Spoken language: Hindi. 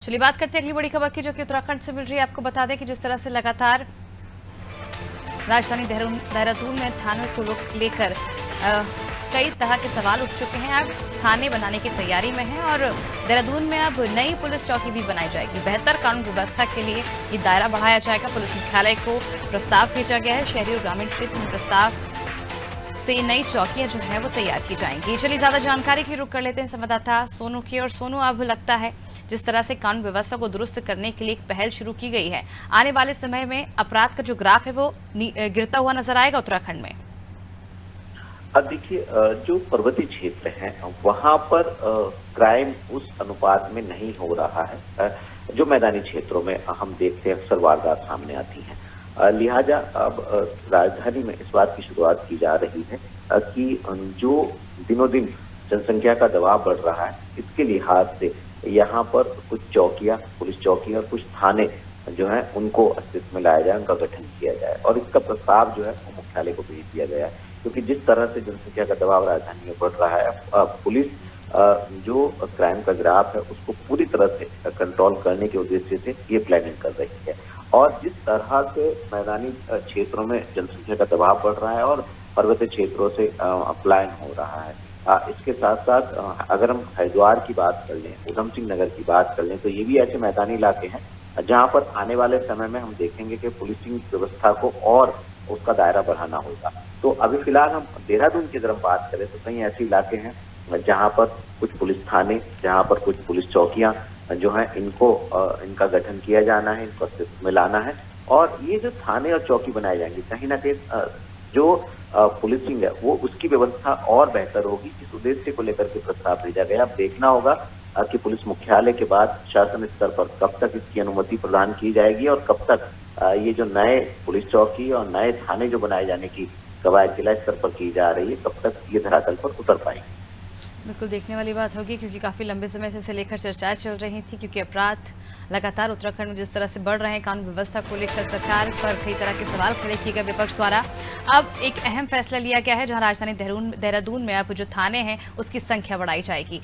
चलिए बात करते हैं अगली बड़ी खबर की, जो कि उत्तराखंड से मिल रही है। आपको बता दें कि जिस तरह से लगातार राजधानी देहरादून में थानों को लेकर कई तरह के सवाल उठ चुके हैं। अब थाने बनाने की तैयारी में है और देहरादून में अब नई पुलिस चौकी भी बनाई जाएगी। बेहतर कानून व्यवस्था के लिए ये दायरा बढ़ाया जाएगा। पुलिस मुख्यालय को प्रस्ताव भेजा गया है। शहरी और ग्रामीण क्षेत्र में प्रस्ताव से नई चौकियां जो है वो तैयार की जाएंगी। चलिए ज्यादा जानकारी के लिए रुक कर लेते हैं संवाददाता सोनू की। और सोनू, अब लगता है जिस तरह से कानून व्यवस्था को दुरुस्त करने के लिए एक पहल शुरू की गई है, आने वाले समय में अपराध का जो ग्राफ है वो गिरता हुआ नजर आएगा उत्तराखंड में। अब देखिए, जो पर्वतीय क्षेत्र है वहां पर क्राइम उस अनुपात में नहीं हो रहा है जो मैदानी क्षेत्रों में हम देखते हैं अक्सर वारदात सामने आती हैं। लिहाजा अब राजधानी में इस बात की शुरुआत की जा रही है कि जो दिनों दिन जनसंख्या का दबाव बढ़ रहा है, इसके लिहाज से यहाँ पर कुछ चौकियां, पुलिस चौकियां, कुछ थाने जो है उनको अस्तित्व में लाया जाए, उनका गठन किया जाए। और इसका प्रस्ताव जो है वो मुख्यालय को भेज दिया गया है, क्योंकि जिस तरह से जनसंख्या का दबाव राजधानी में बढ़ रहा है, पुलिस जो क्राइम का ग्राफ है उसको पूरी तरह से कंट्रोल करने के उद्देश्य से ये प्लानिंग कर रही है। और जिस तरह से मैदानी क्षेत्रों में जनसंख्या का दबाव बढ़ रहा है और पर्वतीय क्षेत्रों से पलायन हो रहा है, इसके साथ साथ अगर हम हरिद्वार की बात कर लें, उधम सिंह नगर की बात कर लें, तो ये भी ऐसे मैदानी इलाके हैं जहां पर आने वाले समय में हम देखेंगे कि पुलिसिंग व्यवस्था को और उसका दायरा बढ़ाना होगा। तो अभी फिलहाल हम देहरादून की तरफ बात करें तो कई ऐसे इलाके हैं जहां पर कुछ पुलिस थाने, जहां पर कुछ पुलिस चौकियां जो है इनका गठन किया जाना है, इनको अस्तित्व में लाना है। और ये जो थाने और चौकी बनाए जाएंगे, कहीं ना कहीं जो पुलिसिंग है वो उसकी व्यवस्था और बेहतर होगी। इस उद्देश्य को लेकर के प्रस्ताव भेजा गया। अब देखना होगा कि पुलिस मुख्यालय के बाद शासन स्तर पर कब तक इसकी अनुमति प्रदान की जाएगी और कब तक ये जो नए पुलिस चौकी और नए थाने जो बनाए जाने की कवायद जिला स्तर पर की जा रही है, कब तक ये धरातल पर उतर पाएंगे। बिल्कुल देखने वाली बात होगी, क्योंकि काफ़ी लंबे समय से इसे लेकर चर्चाएं चल रही थी, क्योंकि अपराध लगातार उत्तराखंड में जिस तरह से बढ़ रहे हैं, कानून व्यवस्था को लेकर सरकार पर कई तरह के सवाल खड़े किए गए विपक्ष द्वारा। अब एक अहम फैसला लिया गया है, जहां राजधानी देहरादून में अब जो थाने हैं उसकी संख्या बढ़ाई जाएगी।